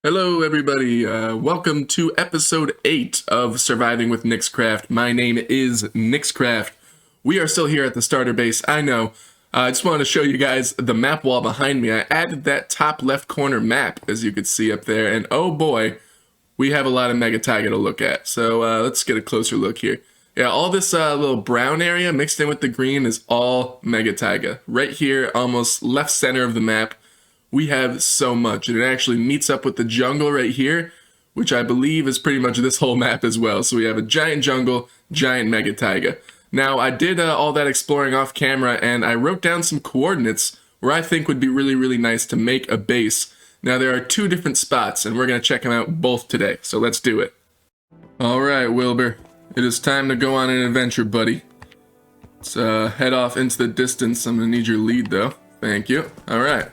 Hello everybody, welcome to episode 8 of Surviving with niXcraft. My name is niXcraft. We are still here at the starter base, I know. I just wanted to show you guys the map wall behind me. I added that top left corner map, as you can see up there, and oh boy, we have a lot of Mega Taiga to look at. So let's get a closer look here. Yeah, all this little brown area mixed in with the green is all Mega Taiga. Right here, almost left center of the map. We have so much, and it actually meets up with the jungle right here, which I believe is pretty much this whole map as well. So we have a giant jungle, giant Mega Taiga. Now, I did all that exploring off camera, and I wrote down some coordinates where I think would be really nice to make a base. Now, there are 2 different spots, and we're going to check them out both today, so let's do it. Alright, Wilbur. It is time to go on an adventure, buddy. Let's head off into the distance. I'm going to need your lead, though. Thank you. Alright.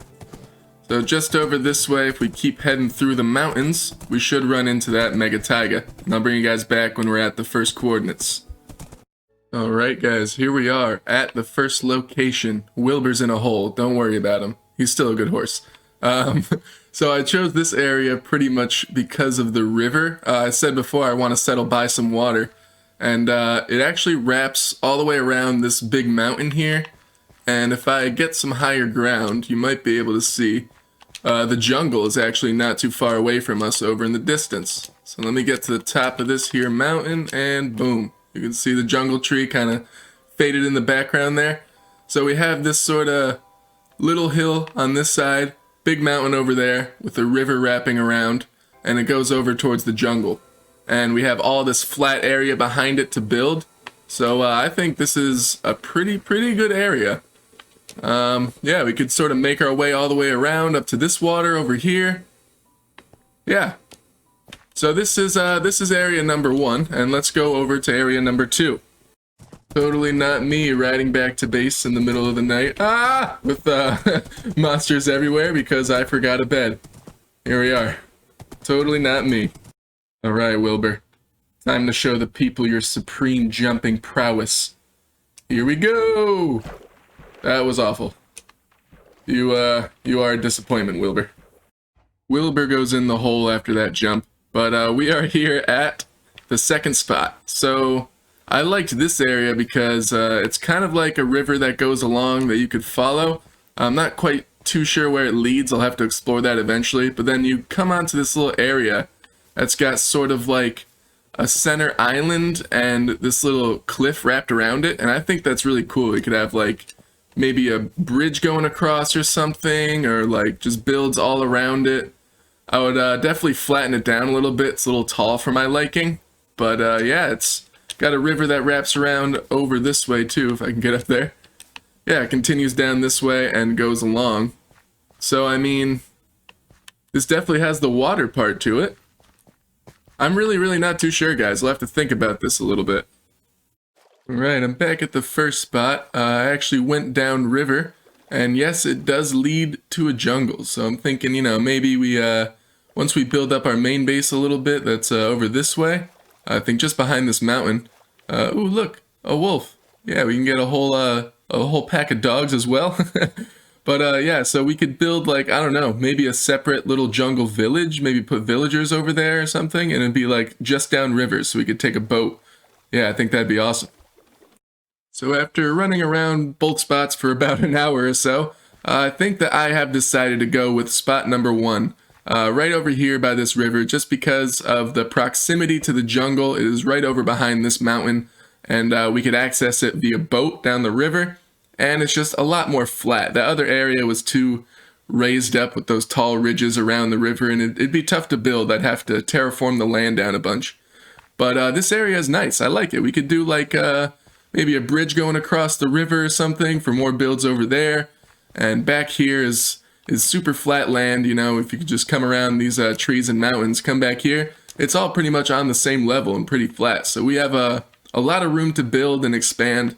So just over this way, if we keep heading through the mountains, we should run into that Mega Taiga. And I'll bring you guys back when we're at the first coordinates. Alright guys, here we are at the first location. Wilbur's in a hole, don't worry about him. He's still a good horse. So I chose this area pretty much because of the river. I said before I want to settle by some water. And it actually wraps all the way around this big mountain here. And if I get some higher ground, you might be able to see the jungle is actually not too far away from us over in the distance. So let me get to the top of this here mountain, and boom. You can see the jungle tree kind of faded in the background there. So we have this sort of little hill on this side, big mountain over there with a river wrapping around, and it goes over towards the jungle. And we have all this flat area behind it to build. So I think this is a pretty good area. Yeah, we could sort of make our way all the way around up to this water over here. Yeah. So this is area number 1, and let's go over to area number 2. Totally not me riding back to base in the middle of the night. With monsters everywhere because I forgot a bed. Here we are. Totally not me. Alright, Wilbur. Time to show the people your supreme jumping prowess. Here we go! That was awful. You are a disappointment, Wilbur. Wilbur goes in the hole after that jump, but we are here at the second spot. So I liked this area because it's kind of like a river that goes along that you could follow. I'm not quite too sure where it leads. I'll have to explore that eventually. But then you come onto this little area that's got sort of like a center island and this little cliff wrapped around it. And I think that's really cool. You could have like maybe a bridge going across or something, or like just builds all around it. I would definitely flatten it down a little bit. It's a little tall for my liking. But yeah, it's got a river that wraps around over this way too, if I can get up there. Yeah, it continues down this way and goes along. So, I mean, this definitely has the water part to it. I'm really not too sure, guys. I'll have to think about this a little bit. Alright, I'm back at the first spot. I actually went down river, and yes, it does lead to a jungle. So I'm thinking, you know, maybe we, once we build up our main base a little bit, that's over this way. I think just behind this mountain. Ooh, look, a wolf. Yeah, we can get a whole pack of dogs as well. But yeah, so we could build like, I don't know, maybe a separate little jungle village, maybe put villagers over there or something, and it'd be like just down rivers so we could take a boat. Yeah, I think that'd be awesome. So after running around both spots for about an hour or so, I think that I have decided to go with spot number 1, right over here by this river, just because of the proximity to the jungle. It is right over behind this mountain, and we could access it via boat down the river, and it's just a lot more flat. The other area was too raised up with those tall ridges around the river, and it'd be tough to build. I'd have to terraform the land down a bunch. But this area is nice. I like it. We could do like maybe a bridge going across the river or something for more builds over there. And back here is super flat land, you know, if you could just come around these trees and mountains, come back here, it's all pretty much on the same level and pretty flat. So we have a lot of room to build and expand.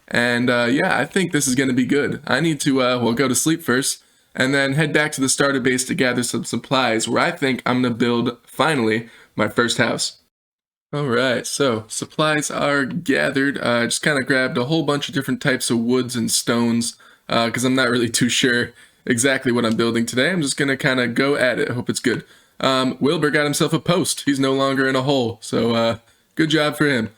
And yeah, I think this is going to be good. I need to, well, go to sleep first and then head back to the starter base to gather some supplies where I think I'm going to build, finally, my first house. Alright, so supplies are gathered. I just kind of grabbed a whole bunch of different types of woods and stones because I'm not really too sure exactly what I'm building today. I'm just going to kind of go at it. I hope it's good. Wilbur got himself a post. He's no longer in a hole, so good job for him.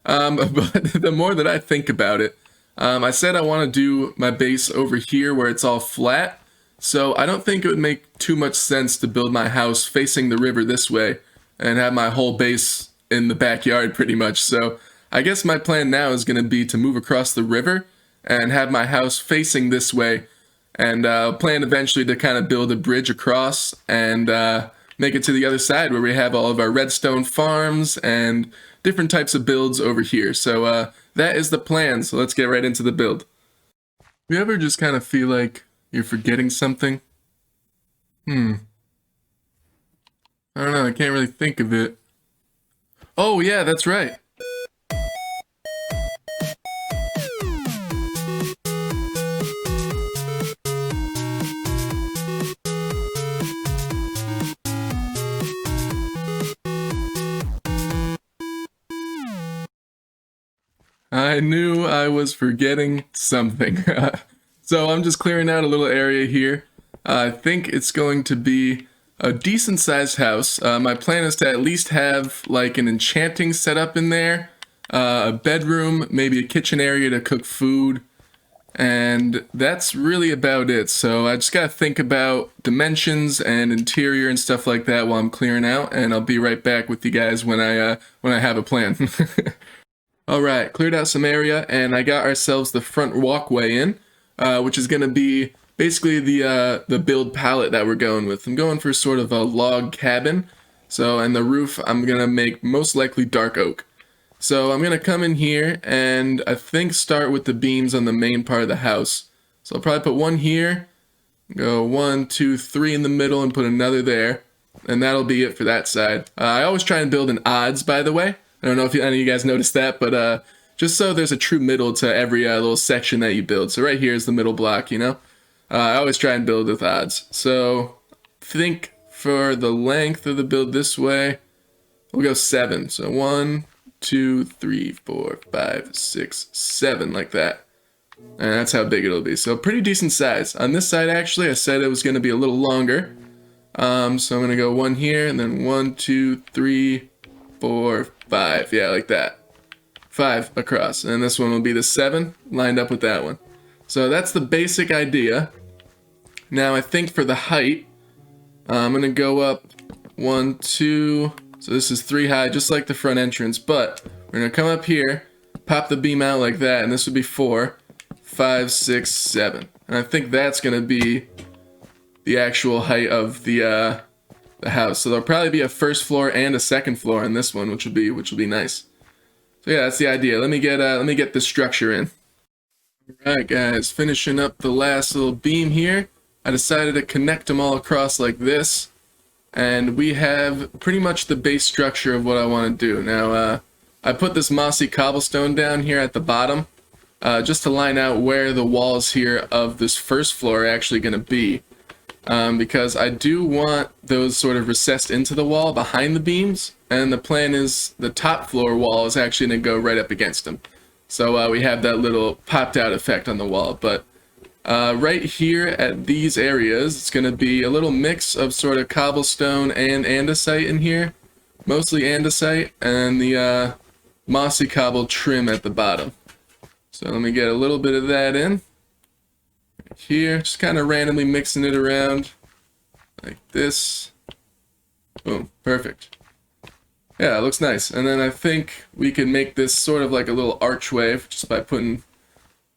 But the more that I think about it, I said I want to do my base over here where it's all flat, so I don't think it would make too much sense to build my house facing the river this way and have my whole base in the backyard pretty much. So I guess my plan now is going to be to move across the river and have my house facing this way, and plan eventually to kind of build a bridge across and make it to the other side where we have all of our redstone farms and different types of builds over here. So that is the plan, so let's get right into the build. You ever just kind of feel like you're forgetting something? I don't know, I can't really think of it. Oh yeah, that's right. I knew I was forgetting something. So I'm just clearing out a little area here. I think it's going to be a decent sized house. My plan is to at least have like an enchanting setup in there, a bedroom, maybe a kitchen area to cook food, and that's really about it. So I just gotta think about dimensions and interior and stuff like that while I'm clearing out, and I'll be right back with you guys when I have a plan. Alright, cleared out some area, and I got ourselves the front walkway in, which is going to be basically the build palette that we're going with. I'm going for sort of a log cabin, so, and the roof I'm going to make most likely dark oak. So I'm going to come in here and I think start with the beams on the main part of the house. So I'll probably put one here, go 1, 2, 3 in the middle, and put another there, and that'll be it for that side. I always try and build in odds, by the way. I don't know if any of you guys noticed that, but just so there's a true middle to every little section that you build. So right here is the middle block, you know? I always try and build with odds. So think for the length of the build this way, we'll go 7. So 1, 2, 3, 4, 5, 6, 7, like that. And that's how big it'll be. So pretty decent size. On this side, actually, I said it was going to be a little longer. So I'm going to go 1 here, and then 1, 2, 3, 4, 5. Yeah, like that. 5 across. And this one will be the 7 lined up with that one. So that's the basic idea. Now I think for the height, I'm going to go up 1, 2. So this is 3 high, just like the front entrance. But we're going to come up here, pop the beam out like that, and this would be 4, 5, 6, 7. And I think that's going to be the actual height of the house. So there'll probably be a first floor and a second floor in this one, which will be nice. So yeah, that's the idea. Let me get the structure in. Alright guys, finishing up the last little beam here. I decided to connect them all across like this, and we have pretty much the base structure of what I want to do. Now I put this mossy cobblestone down here at the bottom, just to line out where the walls here of this first floor are actually going to be. Because I do want those sort of recessed into the wall behind the beams, and the plan is the top floor wall is actually going to go right up against them. So we have that little popped out effect on the wall. But right here at these areas, it's going to be a little mix of sort of cobblestone and andesite in here. Mostly andesite, and the mossy cobble trim at the bottom. So let me get a little bit of that in. Here, just kind of randomly mixing it around like this. Boom, perfect. Yeah, it looks nice. And then I think we can make this sort of like a little archway just by putting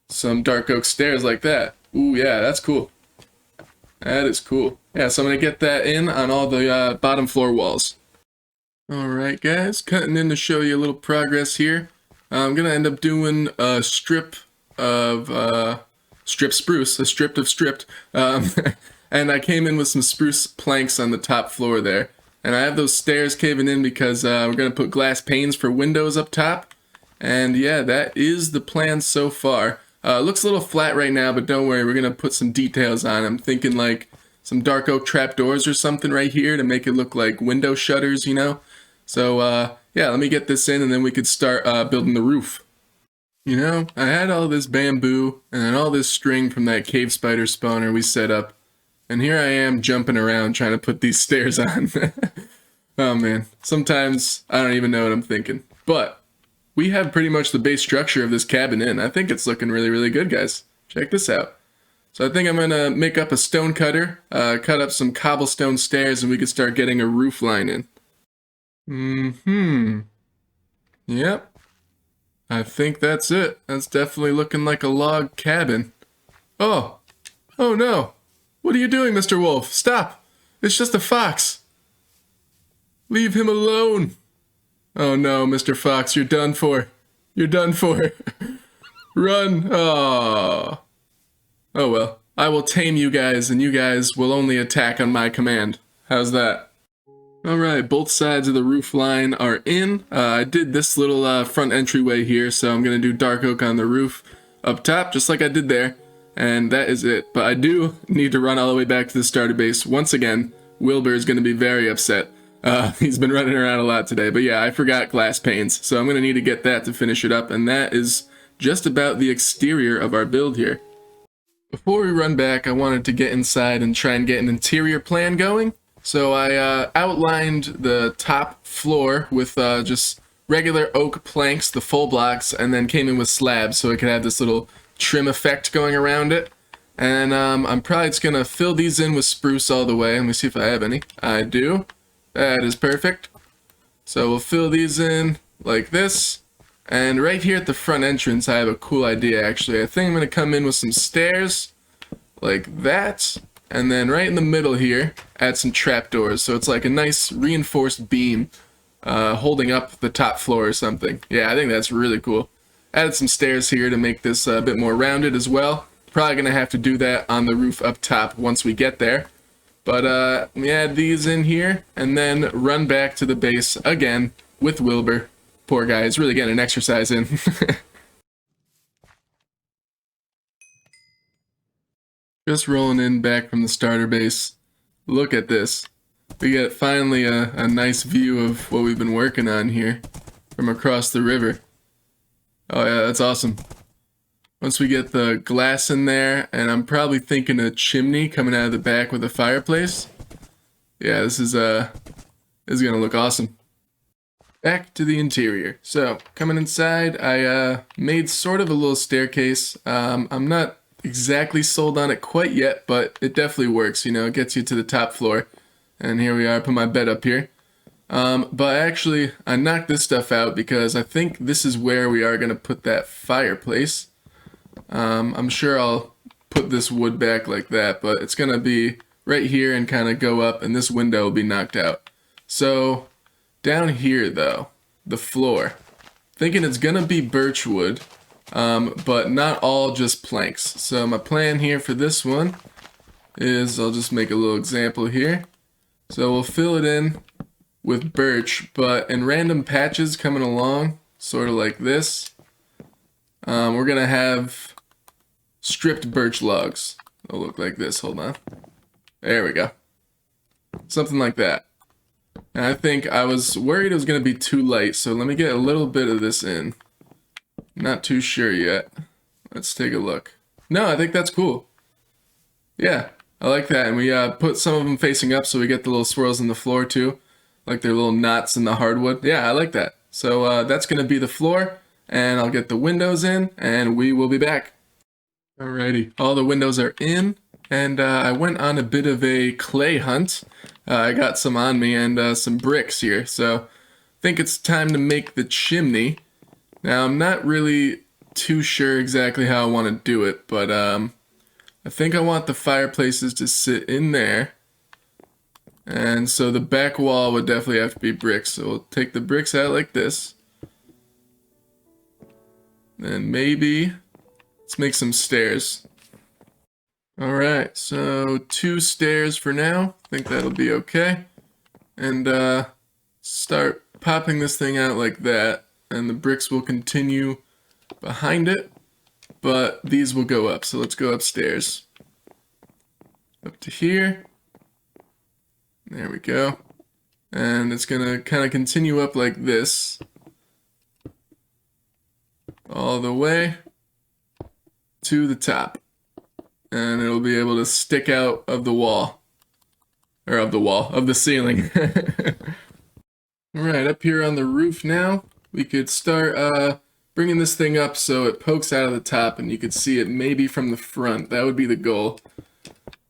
some dark oak stairs like that. Ooh, yeah, that's cool. That is cool. Yeah, so I'm going to get that in on all the bottom floor walls. Alright guys, cutting in to show you a little progress here. I'm going to end up doing a strip of strip spruce, a strip of stripped, and I came in with some spruce planks on the top floor there, and I have those stairs caving in because we're going to put glass panes for windows up top, and yeah, that is the plan so far. Looks a little flat right now, but don't worry, we're going to put some details on. I'm thinking like some dark oak trapdoors or something right here to make it look like window shutters, you know? So yeah, let me get this in and then we could start building the roof. You know, I had all this bamboo and then all this string from that cave spider spawner we set up, And here I am jumping around trying to put these stairs on. Oh man, sometimes I don't even know what I'm thinking. But we have pretty much the base structure of this cabin in. I think it's looking really, really good, guys. Check this out. So I think I'm gonna make up a stone cutter, cut up some cobblestone stairs, and we can start getting a roof line in. Yep. I think that's it. That's definitely looking like a log cabin. Oh! Oh no! What are you doing, Mr. Wolf? Stop! It's just a fox! Leave him alone! Oh no, Mr. Fox, you're done for. You're done for. Run! Oh. Oh well. I will tame you guys, and you guys will only attack on my command. How's that? Alright, both sides of the roof line are in. I did this little front entryway here, so I'm going to do dark oak on the roof up top, just like I did there. And that is it. But I do need to run all the way back to the starter base. Once again, Wilbur is going to be very upset. He's been running around a lot today. But yeah, I forgot glass panes, so I'm going to need to get that to finish it up. And that is just about the exterior of our build here. Before we run back, I wanted to get inside and try and get an interior plan going. So I outlined the top floor with just regular oak planks, the full blocks, and then came in with slabs so it could have this little trim effect going around it. And I'm probably just going to fill these in with spruce all the way. Let me see if I have any. I do. That is perfect. So we'll fill these in like this. And right here at the front entrance, I have a cool idea actually. I think I'm going to come in with some stairs like that. And then right in the middle here, add some trapdoors. So it's like a nice reinforced beam holding up the top floor or something. Yeah, I think that's really cool. Added some stairs here to make this a bit more rounded as well. Probably going to have to do that on the roof up top once we get there. But we add these in here and then run back to the base again with Wilbur. Poor guy is really getting an exercise in. Just rolling in back from the starter base. Look at this. We get finally a nice view of what we've been working on here from across the river. Oh yeah, that's awesome. Once we get the glass in there, and I'm probably thinking a chimney coming out of the back with a fireplace. Yeah, this is gonna look awesome. Back to the interior. So, coming inside, I made sort of a little staircase. I'm not exactly sold on it quite yet, but it definitely works, you know, it gets you to the top floor. And here we are, I put my bed up here. But actually, I knocked this stuff out because I think this is where we are going to put that fireplace. I'm sure I'll put this wood back like that, but it's going to be right here and kind of go up, and this window will be knocked out. So, down here though, the floor. Thinking it's going to be birch wood. But not all just planks. So my plan here for this one is I'll just make a little example here. So we'll fill it in with birch, but in random patches coming along, sort of like this, we're gonna have stripped birch logs. They'll look like this. Hold on. There we go. Something like that. And I think I was worried it was gonna be too light, so let me get a little bit of this in. Not too sure yet. Let's take a look. No, I think that's cool. Yeah, I like that. And we put some of them facing up so we get the little swirls in the floor too. Like their little knots in the hardwood. Yeah, I like that. So that's going to be the floor. And I'll get the windows in and we will be back. Alrighty, all the windows are in. And I went on a bit of a clay hunt. I got some on me and some bricks here. So I think it's time to make the chimney. Now, I'm not really too sure exactly how I want to do it, but I think I want the fireplaces to sit in there. And so the back wall would definitely have to be bricks. So we'll take the bricks out like this. And maybe let's make some stairs. Alright, so 2 stairs for now. I think that'll be okay. And start popping this thing out like that. And the bricks will continue behind it, but these will go up. So let's go upstairs. Up to here. There we go. And it's gonna kind of continue up like this. All the way to the top. and it'll be able to stick out of the wall. Or of the ceiling. Alright, up here on the roof now, we could start bringing this thing up so it pokes out of the top and you could see it maybe from the front. That would be the goal.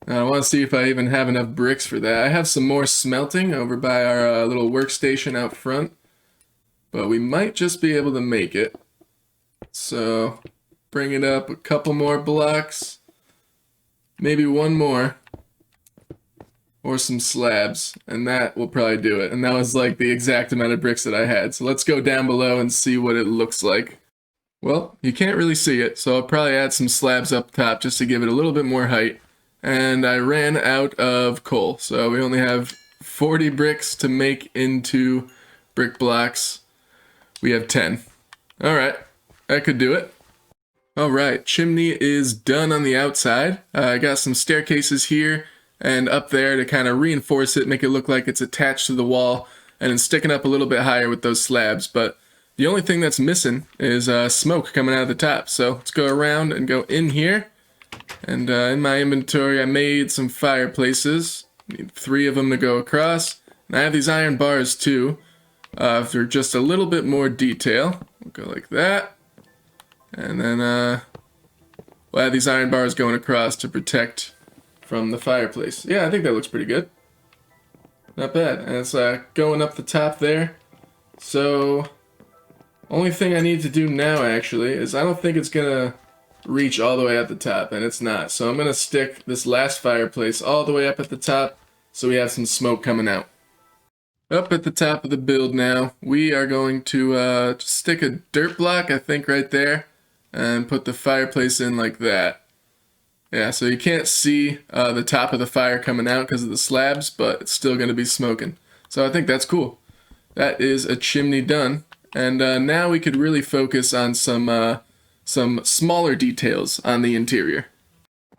I want to see if I even have enough bricks for that. I have some more smelting over by our little workstation out front, but we might just be able to make it. So, bring it up a couple more blocks, maybe one more, or some slabs, and that will probably do it. And that was like the exact amount of bricks that I had. So let's go down below and see what it looks like. Well, you can't really see it, so I'll probably add some slabs up top just to give it a little bit more height. And I ran out of coal, so we only have 40 bricks to make into brick blocks. We have 10. Alright, I could do it. Alright, chimney is done on the outside. I got some staircases here and up there to kind of reinforce it, make it look like it's attached to the wall, and then sticking up a little bit higher with those slabs. But the only thing that's missing is smoke coming out of the top. So let's go around and go in here. And in my inventory, I made some fireplaces. Need 3 of them to go across. And I have these iron bars too, for just a little bit more detail. We'll go like that. And then we'll have these iron bars going across to protect from the fireplace. Yeah, I think that looks pretty good. Not bad. And it's going up the top there. So, only thing I need to do now actually is I don't think it's gonna reach all the way at the top, and it's not. So I'm gonna stick this last fireplace all the way up at the top so we have some smoke coming out. Up at the top of the build now, we are going to stick a dirt block, I think right there, and put the fireplace in like that. Yeah, so you can't see the top of the fire coming out because of the slabs, but it's still going to be smoking. So I think that's cool. That is a chimney done. And now we could really focus on some smaller details on the interior.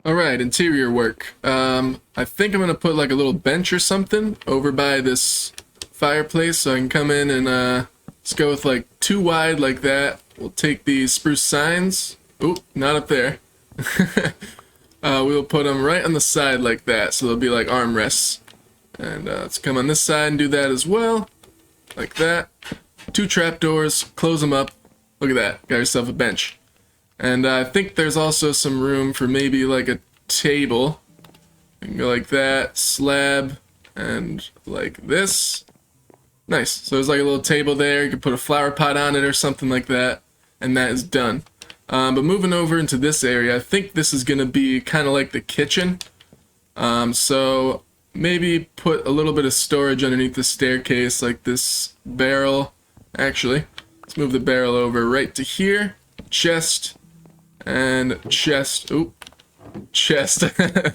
Alright, interior work. I think I'm going to put like a little bench or something over by this fireplace so I can come in and let's go with like 2 wide like that. We'll take these spruce signs. Oop, not up there. We'll put them right on the side like that, so they'll be like armrests. And let's come on this side and do that as well. Like that. 2 trapdoors, close them up. Look at that, got yourself a bench. And I think there's also some room for maybe like a table. You can go like that, slab, and like this. Nice, so there's like a little table there, you can put a flower pot on it or something like that, and that is done. But moving over into this area, I think this is going to be kind of like the kitchen. So maybe put a little bit of storage underneath the staircase, like this barrel. Actually, let's move the barrel over right to here. Chest and chest. Oop, chest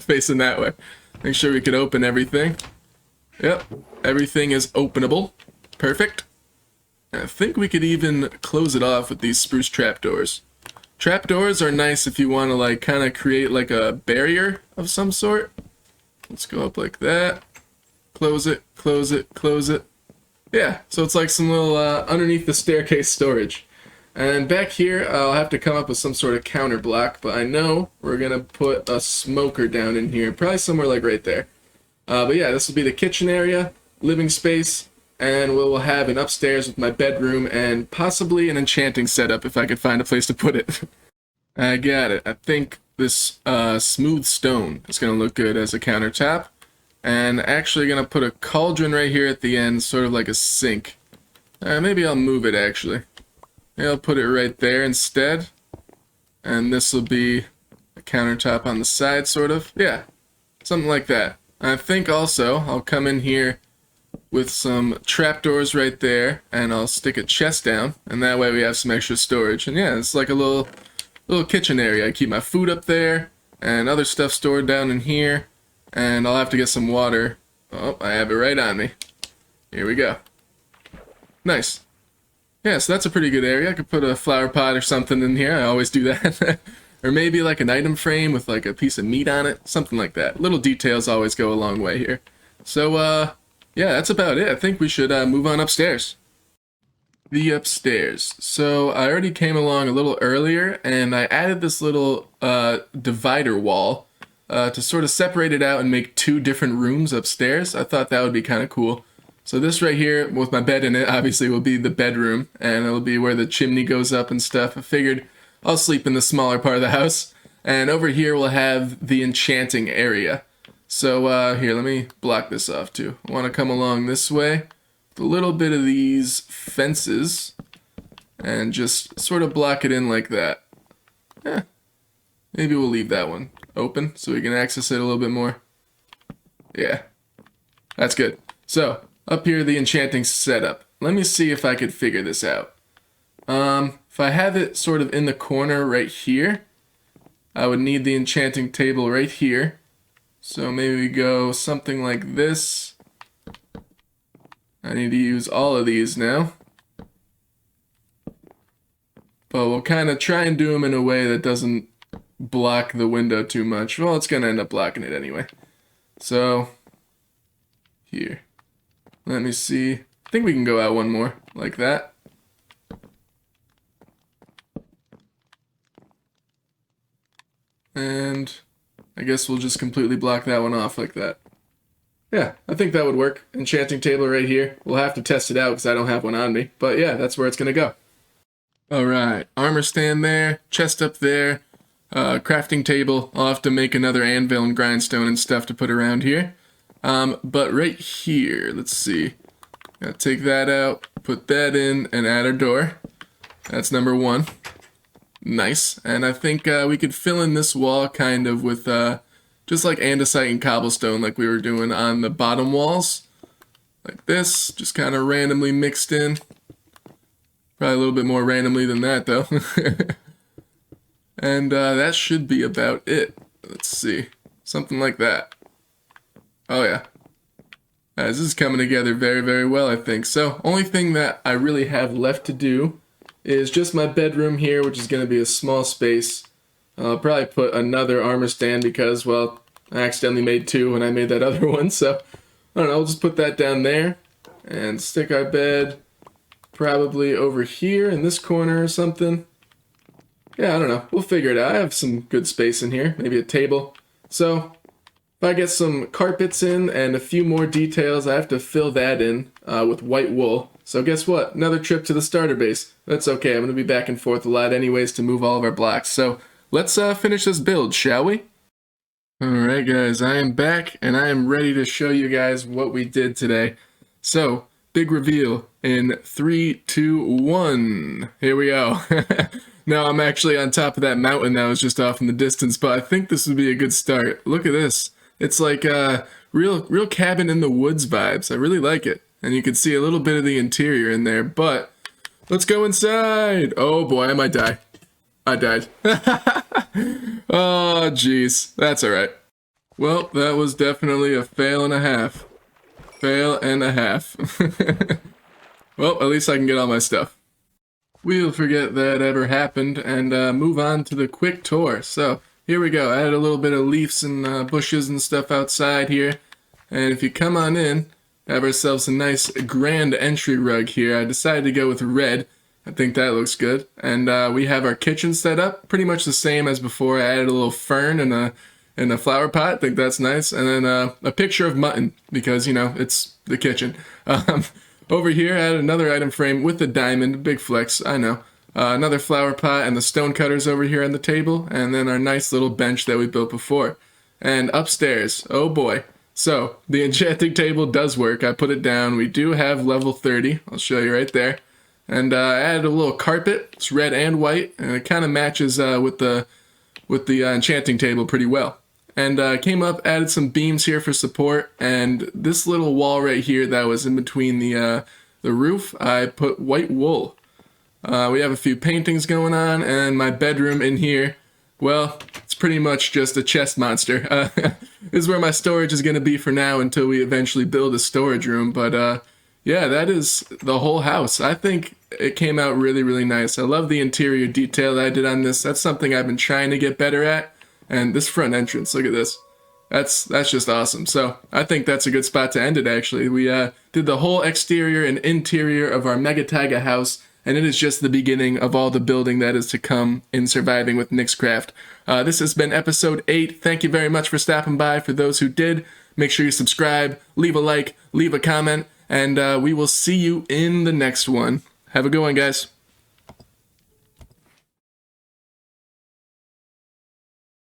facing that way. Make sure we can open everything. Yep, everything is openable. Perfect. And I think we could even close it off with these spruce trapdoors. Trapdoors are nice if you want to like kind of create like a barrier of some sort. Let's go up like that. Close it, close it, close it. Yeah, so it's like some little underneath the staircase storage. And back here, I'll have to come up with some sort of counter block, but I know we're going to put a smoker down in here, probably somewhere like right there. But yeah, this will be the kitchen area, living space, and we'll have an upstairs with my bedroom and possibly an enchanting setup if I could find a place to put it. I got it. I think this smooth stone is going to look good as a countertop. And actually going to put a cauldron right here at the end, sort of like a sink. Maybe I'll move it actually. Maybe I'll put it right there instead. And this will be a countertop on the side, sort of. Yeah, something like that. I think also I'll come in here with some trapdoors right there, and I'll stick a chest down, and that way we have some extra storage. And yeah, it's like a little kitchen area. I keep my food up there, and other stuff stored down in here. And I'll have to get some water. Oh, I have it right on me. Here we go. Nice. Yeah, so that's a pretty good area. I could put a flower pot or something in here. I always do that. Or maybe like an item frame with like a piece of meat on it. Something like that. Little details always go a long way here. So, yeah, that's about it. I think we should move on upstairs. The upstairs. So I already came along a little earlier, and I added this little divider wall to sort of separate it out and make 2 different rooms upstairs. I thought that would be kind of cool. So this right here, with my bed in it, obviously will be the bedroom, and it'll be where the chimney goes up and stuff. I figured I'll sleep in the smaller part of the house. And over here we'll have the enchanting area. So here, let me block this off too. I want to come along this way with a little bit of these fences and just sort of block it in like that. Maybe we'll leave that one open so we can access it a little bit more. Yeah, that's good. So up here, the enchanting setup. Let me see if I could figure this out. If I have it sort of in the corner right here, I would need the enchanting table right here. So maybe we go something like this. I need to use all of these now. But we'll kind of try and do them in a way that doesn't block the window too much. Well, it's going to end up blocking it anyway. So, here. Let me see. I think we can go out one more, like that. And I guess we'll just completely block that one off like that. Yeah, I think that would work. Enchanting table right here. We'll have to test it out because I don't have one on me. But yeah, that's where it's going to go. Alright, armor stand there, chest up there, crafting table. I'll have to make another anvil and grindstone and stuff to put around here. But right here, let's see. Gotta take that out, put that in, and add our door. That's number 1. Nice. And I think we could fill in this wall kind of with just like andesite and cobblestone like we were doing on the bottom walls. Like this, just kind of randomly mixed in. Probably a little bit more randomly than that though. And that should be about it. Let's see. Something like that. Oh yeah. This is coming together very, very well, I think. So, only thing that I really have left to do is just my bedroom here, which is going to be a small space. I'll probably put another armor stand because, well, I accidentally made 2 when I made that other one. So, I don't know, I'll just put that down there and stick our bed probably over here in this corner or something. Yeah, I don't know. We'll figure it out. I have some good space in here. Maybe a table. So, if I get some carpets in and a few more details, I have to fill that in with white wool. So guess what? Another trip to the starter base. That's okay. I'm going to be back and forth a lot anyways to move all of our blocks. So let's finish this build, shall we? Alright guys, I am back and I am ready to show you guys what we did today. So, big reveal in 3, 2, 1. Here we go. Now I'm actually on top of that mountain that was just off in the distance, but I think this would be a good start. Look at this. It's like real cabin in the woods vibes. I really like it. And you can see a little bit of the interior in there, but let's go inside. Oh boy, I might die. I died. Oh jeez, that's alright. Well, that was definitely a fail and a half. Fail and a half. Well, at least I can get all my stuff. We'll forget that ever happened and move on to the quick tour. So, here we go. I added a little bit of leaves and bushes and stuff outside here. And if you come on in, have ourselves a nice grand entry rug here. I decided to go with red. I think that looks good. And we have our kitchen set up, pretty much the same as before. I added a little fern and a flower pot. I think that's nice. And then a picture of mutton, because, you know, it's the kitchen. Over here, I added another item frame with the diamond. Big flex, I know. Another flower pot and the stone cutters over here on the table, and then our nice little bench that we built before. And upstairs, oh boy. So, the enchanting table does work. I put it down. We do have level 30. I'll show you right there. And I added a little carpet. It's red and white, and it kind of matches with the enchanting table pretty well. And came up, added some beams here for support, and this little wall right here that was in between the roof, I put white wool. We have a few paintings going on, and my bedroom in here, well, it's pretty much just a chest monster. This is where my storage is going to be for now until we eventually build a storage room, but yeah, that is the whole house. I think it came out really, really nice. I love the interior detail that I did on this. That's something I've been trying to get better at, and this front entrance, look at this. That's just awesome. So I think that's a good spot to end it, actually. We did the whole exterior and interior of our Mega Taiga house. and it is just the beginning of all the building that is to come in Surviving with niXcraft. This has been episode 8. Thank you very much for stopping by. For those who did, make sure you subscribe, leave a like, leave a comment, and we will see you in the next one. Have a good one, guys.